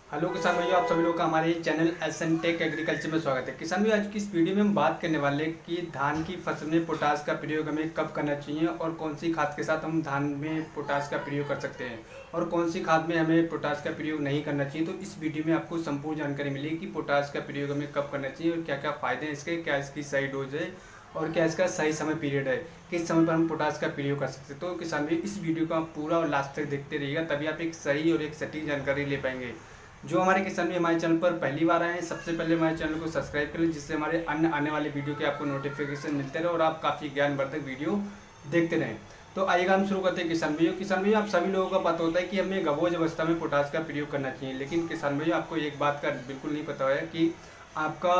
Hello किसान भाइयों, आप सभी लोग का हमारे चैनल एस.एन. टेक एग्रीकल्चर में स्वागत है। किसान भाई, आज की इस वीडियो में हम बात करने वाले हैं कि धान की फसल में पोटास का प्रयोग हमें कब करना चाहिए और कौन सी खाद के साथ हम धान में पोटास का प्रयोग कर सकते हैं और कौन सी खाद में हमें पोटास का प्रयोग नहीं करना चाहिए। तो इस वीडियो में आपको संपूर्ण जानकारी मिलेगी कि पोटास का प्रयोग हमें कब करना चाहिए और क्या क्या फ़ायदे हैं इसके, क्या इसकी सही डोज है और क्या इसका सही समय पीरियड है, किस समय पर हम पोटास का प्रयोग कर सकते हैं। तो किसान भाई, इस वीडियो को आप पूरा और लास्ट तक देखते रहिएगा, तभी आप एक सही और एक सटीक जानकारी ले पाएंगे। जो हमारे किसान भी हमारे चैनल पर पहली बार आए हैं, सबसे पहले हमारे चैनल को सब्सक्राइब कर लें, जिससे हमारे अन्य आने वाले वीडियो के आपको नोटिफिकेशन मिलते रहे और आप काफ़ी ज्ञानवर्धक वीडियो देखते रहें। तो आइएगा हम शुरू करते हैं। किसान भाइयों, आप सभी लोगों का पता होता है कि हमें गबोज अवस्था में पोटास का प्रयोग करना चाहिए, लेकिन किसान भाइयों आपको एक बात का बिल्कुल नहीं पता है कि आपका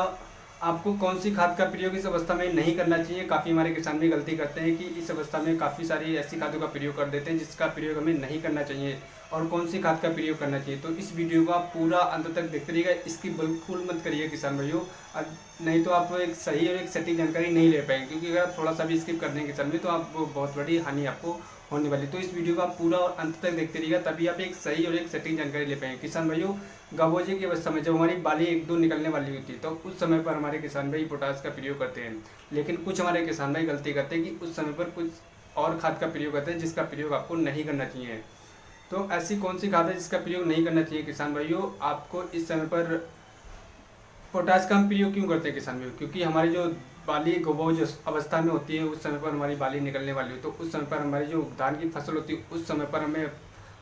आपको कौन सी खाद का प्रयोग इस अवस्था में नहीं करना चाहिए। काफ़ी हमारे किसान भी गलती करते हैं कि इस अवस्था में काफ़ी सारी ऐसी खादों का प्रयोग कर देते हैं जिसका प्रयोग हमें नहीं करना चाहिए और कौन सी खाद का प्रयोग करना चाहिए। तो इस वीडियो को आप पूरा अंत तक देखते रहिएगा, इसकी बिल्कुल मत करिए किसान भाइयों, नहीं तो आप एक सही और एक सटीक जानकारी नहीं ले पाएंगे, क्योंकि अगर आप थोड़ा सा भी स्किप कर देंगे किसान भाई तो आप बहुत बड़ी हानि आपको होने वाली। तो इस वीडियो को आप पूरा और अंत तक देखते रहिएगा, तभी आप एक सही और एक सटीक जानकारी ले पाएंगे। किसान भाइयों, गबोजे की अवस्था में जब हमारी बाली एक दो निकलने वाली होती है तो उस समय पर हमारे किसान भाई पोटास का प्रयोग करते हैं, लेकिन कुछ हमारे किसान भाई गलती करते हैं कि उस समय पर कुछ और खाद का प्रयोग करते हैं जिसका प्रयोग आपको नहीं करना चाहिए। तो ऐसी कौन सी खाद है जिसका प्रयोग नहीं करना चाहिए किसान भाइयों? आपको इस समय पर पोटास का हम प्रयोग क्यों करते हैं किसान भाइयों? क्योंकि हमारी जो बाली गबोज अवस्था में होती है, उस समय पर हमारी बाली निकलने वाली हो, तो उस समय पर हमारी जो धान की फसल होती है उस समय पर हमें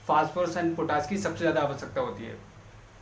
फास्फोरस एंड पोटास की सबसे ज़्यादा आवश्यकता होती है,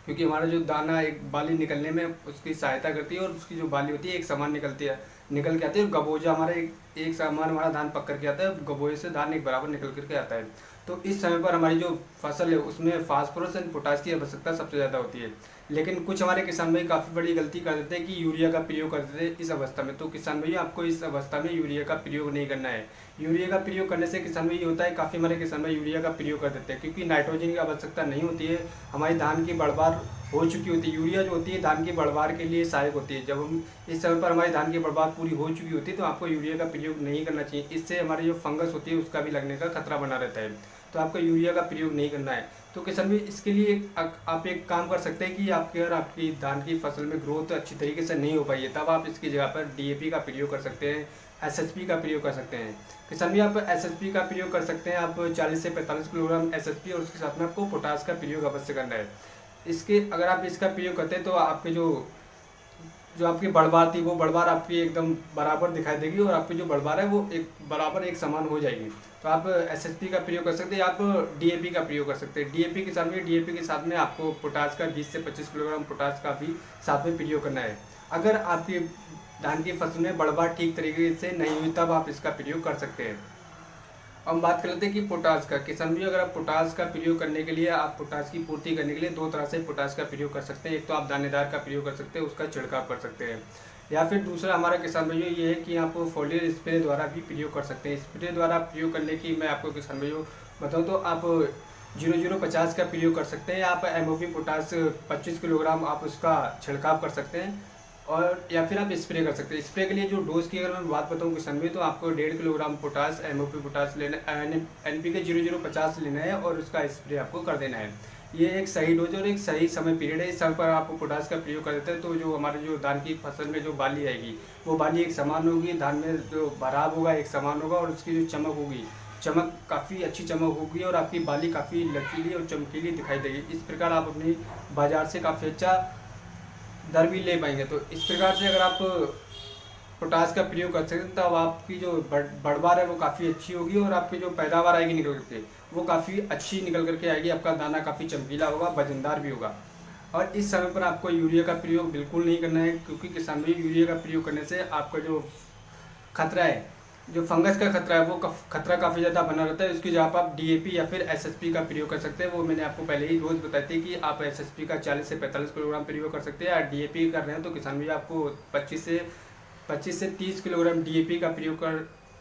क्योंकि हमारा जो दाना एक बाली निकलने में उसकी सहायता करती है और उसकी जो बाली होती है एक समान निकल के आती है। गबोजा हमारा एक समान हमारा धान पक करके आता है, गबोजे से धान एक बराबर निकल करके आता है। तो इस समय पर हमारी जो फसल है उसमें फास्फोरस एंड पोटास की आवश्यकता सबसे ज़्यादा होती है, लेकिन कुछ हमारे किसान भाई काफ़ी बड़ी गलती कर देते हैं कि यूरिया का प्रयोग कर देते हैं इस अवस्था में। तो किसान भाई आपको इस अवस्था में यूरिया का प्रयोग नहीं करना है। यूरिया का प्रयोग करने से किसान भाई ये होता है, काफ़ी हमारे किसान भाई यूरिया का प्रयोग कर देते हैं क्योंकि नाइट्रोजन की आवश्यकता नहीं होती है, हमारी धान की बढ़वार हो चुकी होती है। यूरिया जो होती है धान की बढ़वार के लिए सहायक होती है। जब हम इस समय पर हमारी धान की बढ़वार पूरी हो चुकी होती है तो आपको यूरिया का प्रयोग नहीं करना चाहिए, इससे हमारी जो फंगस होती है उसका भी लगने का खतरा बना रहता है। तो आपको यूरिया का प्रयोग नहीं करना है। तो किसान भाई इसके लिए आप एक काम कर सकते हैं कि आपके अगर आपकी धान की फसल में ग्रोथ अच्छी तरीके से नहीं हो पाई है, तब आप इसकी जगह पर डीएपी का प्रयोग कर सकते हैं, एसएसपी का प्रयोग कर सकते हैं। किसान भाई आप एसएसपी का प्रयोग कर सकते हैं, आप 40 से 45 किलोग्राम एसएसपी और उसके साथ में आपको पोटास का प्रयोग अवश्य करना है। इसके अगर आप इसका प्रयोग करते हैं तो आपके जो जो आपकी बढ़वार थी वो बढ़वार आपकी एकदम बराबर दिखाई देगी और आपकी जो बढ़वार है वो एक बराबर एक समान हो जाएगी। तो आप एसएसपी का प्रयोग कर सकते हैं, आप डीएपी का प्रयोग कर सकते हैं। डीएपी के साथ में आपको पोटास का 20 से 25 किलोग्राम पोटास का भी साथ में प्रयोग करना है। अगर आपकी धान की फसल में बढ़वार ठीक तरीके से नहीं हुई तब आप इसका प्रयोग कर सकते हैं। हम बात कर लेते हैं कि पोटास का। किसान भी अगर आप पोटास का प्रयोग करने के लिए, आप पोटास की पूर्ति करने के लिए दो तरह से पोटास का प्रयोग कर सकते हैं। एक तो आप दानेदार का प्रयोग कर सकते हैं, उसका छिड़काव कर सकते हैं, या फिर दूसरा हमारा किसान भाइयों ये है कि आप फोलियर स्प्रे द्वारा भी प्रयोग कर सकते हैं। स्प्रे द्वारा प्रयोग करने की मैं आपको किसान भाइयों बताऊँ तो आप 0050 का प्रयोग कर सकते हैं, आप एमओपी पोटास 25 किलोग्राम आप उसका छिड़काव कर सकते हैं, और या फिर आप स्प्रे कर सकते हैं। स्प्रे के लिए जो डोज की अगर मैं बात बताऊँ किसान भाई तो आपको 1.5 किलोग्राम पोटास एमओपी पोटास लेना, एनपीके 0050 लेना है और उसका स्प्रे आपको कर देना है। ये एक सही डोज और एक सही समय पीरियड है। इस समय पर आप पोटास का प्रयोग कर देते हैं तो जो हमारे जो धान की फसल में जो बाली आएगी वो बाली एक समान होगी, धान में जो भराव होगा एक समान होगा और उसकी जो चमक होगी, चमक काफ़ी अच्छी चमक होगी और आपकी बाली काफ़ी लचीली और चमकीली दिखाई देगी। इस प्रकार आप अपनी बाजार से काफ़ी अच्छा दर भी ले पाएंगे। तो इस प्रकार से अगर आप पोटास का प्रयोग कर सकते हैं तब आपकी जो बढ़वार है वो काफ़ी अच्छी होगी और आपकी जो पैदावार आएगी निकल करके वो काफ़ी अच्छी निकल करके आएगी, आपका दाना काफ़ी चमकीला होगा, वजनदार भी होगा। और इस समय पर आपको यूरिया का प्रयोग बिल्कुल नहीं करना है, क्योंकि किसान भाई यूरिया का प्रयोग करने से आपका जो खतरा है, जो फंगस का खतरा है, वो खतरा काफ़ी ज़्यादा बना रहता है। उसकी जगह पर आप डीएपी या फिर एसएसपी का प्रयोग कर सकते हैं। वो मैंने आपको पहले ही रोज़ बताई थी कि आप एसएसपी का 40 से 45 किलोग्राम प्रयोग कर सकते हैं, या डीएपी कर रहे हैं तो किसान भैया आपको 25 से 30 किलोग्राम डीएपी का प्रयोग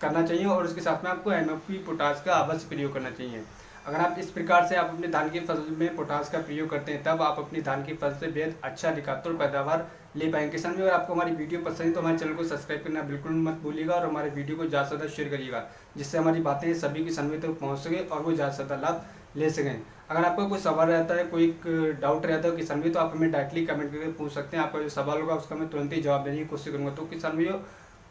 करना चाहिए और उसके साथ में आपको एमओपी पोटास का अवश्य प्रयोग करना चाहिए। अगर आप इस प्रकार से आप अपने धान की फसल में पोटास का प्रयोग करते हैं तब आप अपनी धान की फसल से बेहद अच्छा अधिकतर पैदावार ले पाएंगे। किसान भाई, अगर आपको हमारी वीडियो पसंद है तो हमारे चैनल को सब्सक्राइब करना बिल्कुल मत भूलिएगा और हमारे वीडियो को ज़्यादा से ज़्यादा शेयर करिएगा, जिससे हमारी बातें सभी किसान भाई तक पहुँच सके और वो ज़्यादा से ज़्यादा लाभ ले सकें। अगर आपका कोई सवाल रहता है, कोई डाउट रहता है किसान भाई, तो आप हमें डायरेक्टली कमेंट करके पूछ सकते हैं। आपका जो सवाल होगा उसका मैं तुरंत ही जवाब देने की कोशिश करूँगा। तो किसान भाइयों,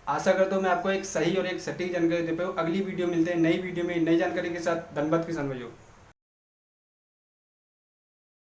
आशा करता हूँ मैं आपको एक सही और एक सटीक जानकारी दे पाऊँ। अगली वीडियो मिलते हैं नई वीडियो में नई जानकारी के साथ। धन्यवाद किसान भाइयों।